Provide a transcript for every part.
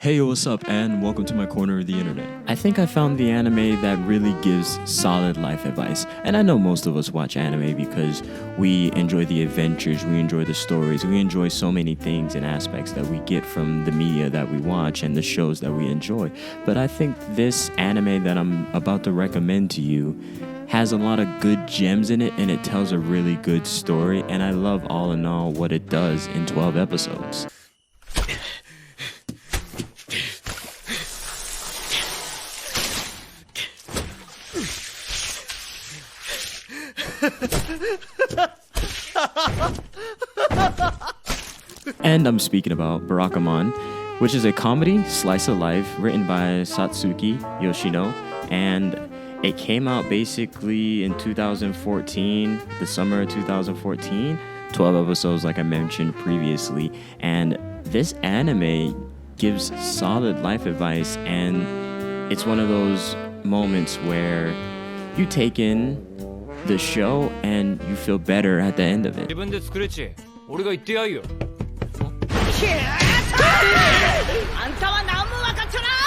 Hey, what's up, and welcome to my corner of the internet. I think I found the anime that really gives solid life advice. And I know most of us watch anime because we enjoy the adventures, we enjoy the stories, we enjoy so many things and aspects that we get from the media that we watch and the shows that we enjoy. But I think this anime that I'm about to recommend to you has a lot of good gems in it, and it tells a really good story, and I love all in all what it does in 12 episodes. And I'm speaking about Barakamon, which is a comedy slice of life written by Satsuki Yoshino, and it came out basically in 2014, the summer of 2014, 12 episodes like I mentioned previously, and this anime gives solid life advice, and it's one of those moments where you take in the show and you feel better at the end of it.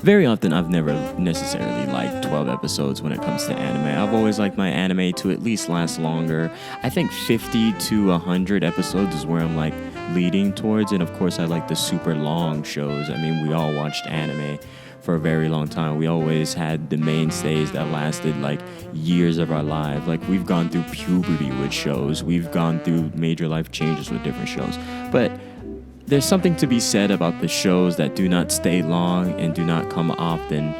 Very often I've never necessarily liked 12 episodes when it comes to anime. I've always liked my anime to at least last longer. I think 50 to 100 episodes is where I'm like leading towards, and of course I like the super long shows. I mean, we all watched anime for a very long time. We always had the mainstays that lasted like years of our life. Like, we've gone through puberty with shows. We've gone through major life changes with different shows. But there's something to be said about the shows that do not stay long and do not come often.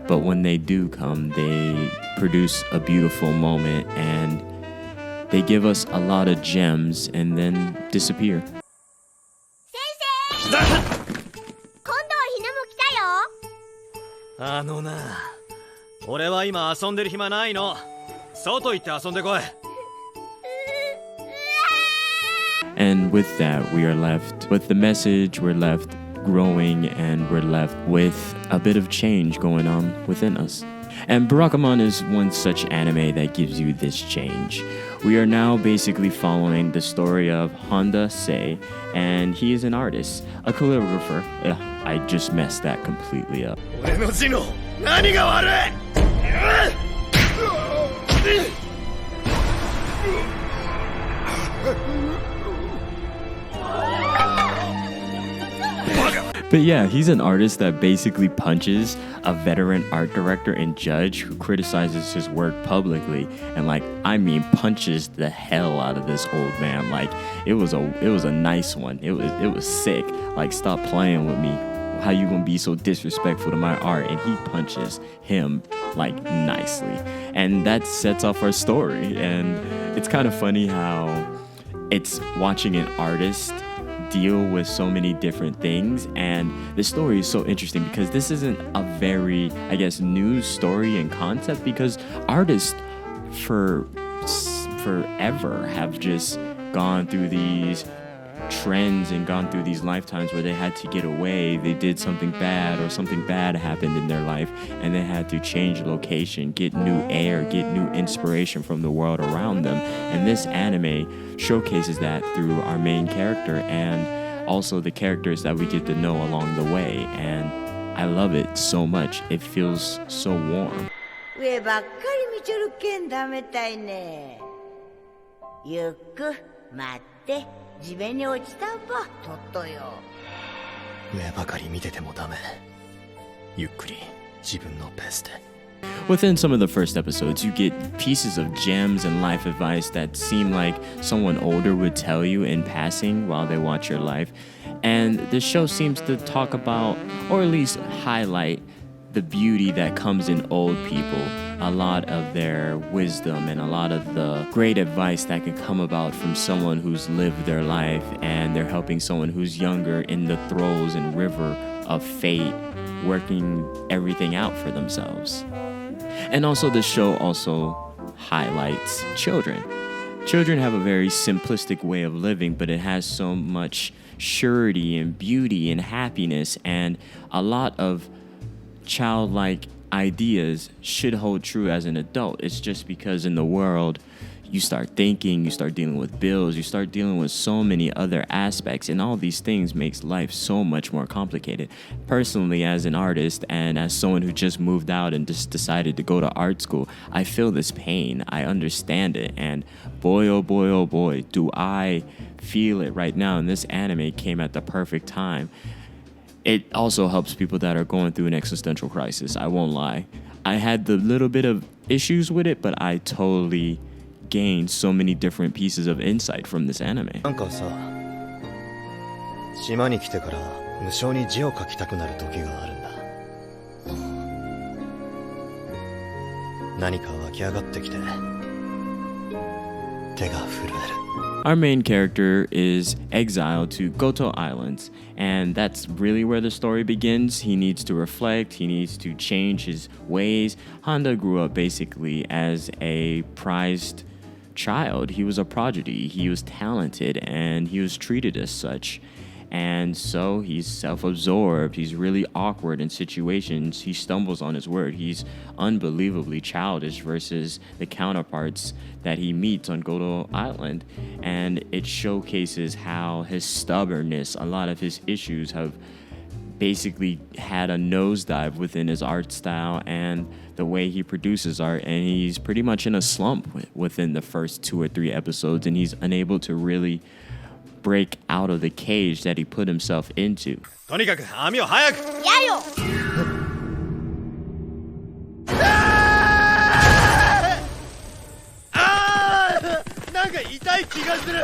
But when they do come, they produce a beautiful moment and they give us a lot of gems and then disappear. あのな、俺は今遊んでる暇ないの。外行って遊んでこい。And with that, we are left with the message, we're left growing, and we're left with a bit of change going on within us. And Barakamon is one such anime that gives you this change. We are now basically following the story of Honda Sei, and he is an artist, a calligrapher. I just messed that completely up. But yeah, he's an artist that basically punches a veteran art director and judge who criticizes his work publicly, and punches the hell out of this old man. Like, it was a nice one. It was sick. Like, stop playing with me. How you gonna be so disrespectful to my art? And he punches him like nicely, and that sets off our story. And it's kind of funny how it's watching an artist deal with so many different things, and the story is so interesting because this isn't a very, I guess, new story and concept, because artists forever have just gone through these trends and gone through these lifetimes where they had to get away. They did something bad, or something bad happened in their life, and they had to change location, get new air, get new inspiration from the world around them. And this anime showcases that through our main character and also the characters that we get to know along the way. And I love it so much. It feels so warm. 上ばっかり見ちょるけんダメたいね。ゆっく待って。地面に落ちたばとっとよ。上ばかり見ててもダメ。ゆっくり自分のペースで。Within some of the first episodes, you get pieces of gems and life advice that seem like someone older would tell you in passing while they watch your life. And the show seems to talk about, or at least highlight, the beauty that comes in old people, a lot of their wisdom and a lot of the great advice that can come about from someone who's lived their life, and they're helping someone who's younger in the throes and river of fate, working everything out for themselves. And also, the show also highlights children. Children have a very simplistic way of living, but it has so much surety and beauty and happiness, and a lot of childlike ideas should hold true as an adult. It's just because in the world you start thinking, you start dealing with bills, you start dealing with so many other aspects, and all these things makes life so much more complicated. Personally, as an artist and as someone who just moved out and just decided to go to art school, I feel this pain. I understand it, and boy, oh boy, oh boy, do I feel it right now. And this anime came at the perfect time. It also helps people that are going through an existential crisis. I won't lie. I had the little bit of issues with it, but I totally gained so many different pieces of insight from this anime. なんかさ、島に来てから無性に字を書きたくなる時があるんだ。何か湧き上がってきて手が震える。Our main character is exiled to Goto Islands, and that's really where the story begins. He needs to reflect, he needs to change his ways. Honda grew up basically as a prized child. He was a prodigy, he was talented, and he was treated as such. And so he's self-absorbed, he's really awkward in situations, he stumbles on his word, he's unbelievably childish versus the counterparts that he meets on Goto Island. And it showcases how his stubbornness, a lot of his issues have basically had a nosedive within his art style and the way he produces art, and he's pretty much in a slump within the first 2 or 3 episodes, and he's unable to really break out of the cage that he put himself into. とにかく網を早く。やよ。なんか痛い気がする。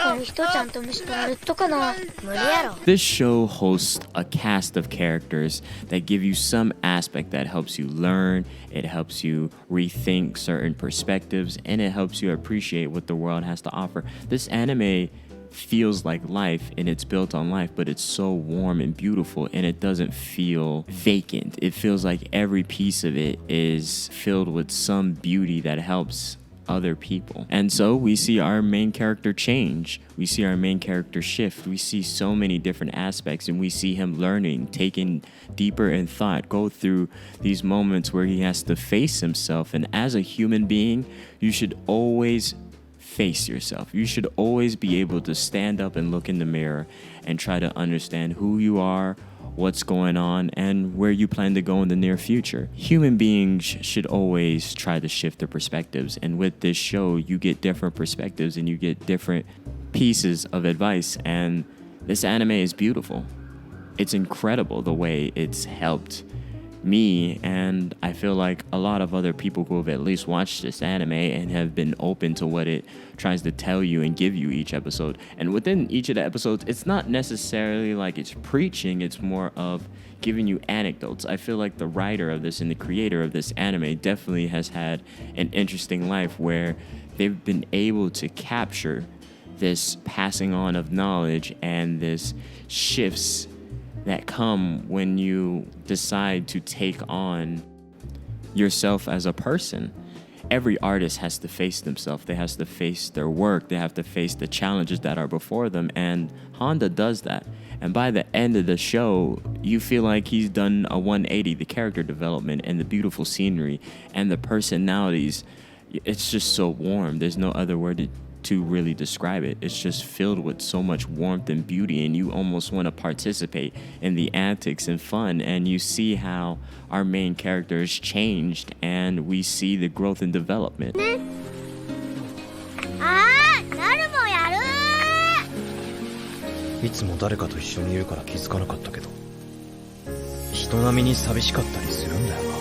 この人ちゃんと虫取られっとかな。無理やろ。 This show hosts a cast of characters that give you some aspect that helps you learn, it helps you rethink certain perspectives, and it helps you appreciate what the world has to offer. This anime feels like life, and it's built on life, but it's so warm and beautiful, and it doesn't feel vacant. It feels like every piece of it is filled with some beauty that helps other people. And so we see our main character change. We see our main character shift. We see so many different aspects, and we see him learning, taking deeper in thought, go through these moments where he has to face himself. And as a human being, you should always face yourself. You should always be able to stand up and look in the mirror and try to understand who you are, what's going on, and where you plan to go in the near future. Human beings should always try to shift their perspectives, and with this show you get different perspectives and you get different pieces of advice, and this anime is beautiful. It's incredible the way it's helped me, and I feel like a lot of other people who have at least watched this anime and have been open to what it tries to tell you and give you each episode. And within each of the episodes, it's not necessarily like it's preaching, it's more of giving you anecdotes. I feel like the writer of this and the creator of this anime definitely has had an interesting life where they've been able to capture this passing on of knowledge and this shifts that come when you decide to take on yourself as a person. Every artist has to face themselves. They have to face their work. They have to face the challenges that are before them. And Honda does that. And by the end of the show, you feel like he's done a 180. The character development and the beautiful scenery and the personalities, it's just so warm. There's no other word to really describe it. It's just filled with so much warmth and beauty, and you almost want to participate in the antics and fun, and you see how our main character has changed, and we see the growth and development. なるもやる。いつも誰かと一緒にいるから気づかなかったけど、人並みに寂しかったりするんだよな。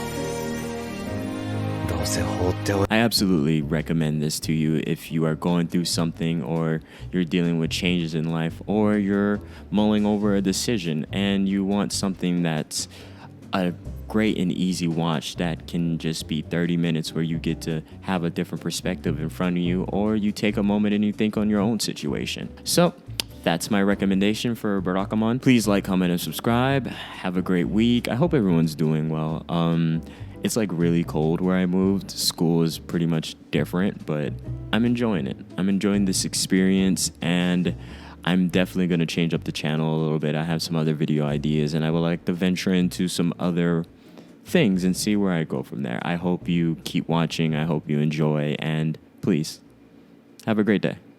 I absolutely recommend this to you if you are going through something, or you're dealing with changes in life, or you're mulling over a decision and you want something that's a great and easy watch that can just be 30 minutes where you get to have a different perspective in front of you, or you take a moment and you think on your own situation. So that's my recommendation for Barakamon. Please like, comment, and subscribe. Have a great week. I hope everyone's doing well. It's like really cold where I moved. School is pretty much different, but I'm enjoying it. I'm enjoying this experience, and I'm definitely going to change up the channel a little bit. I have some other video ideas, and I would like to venture into some other things and see where I go from there. I hope you keep watching. I hope you enjoy, and please Have a great day.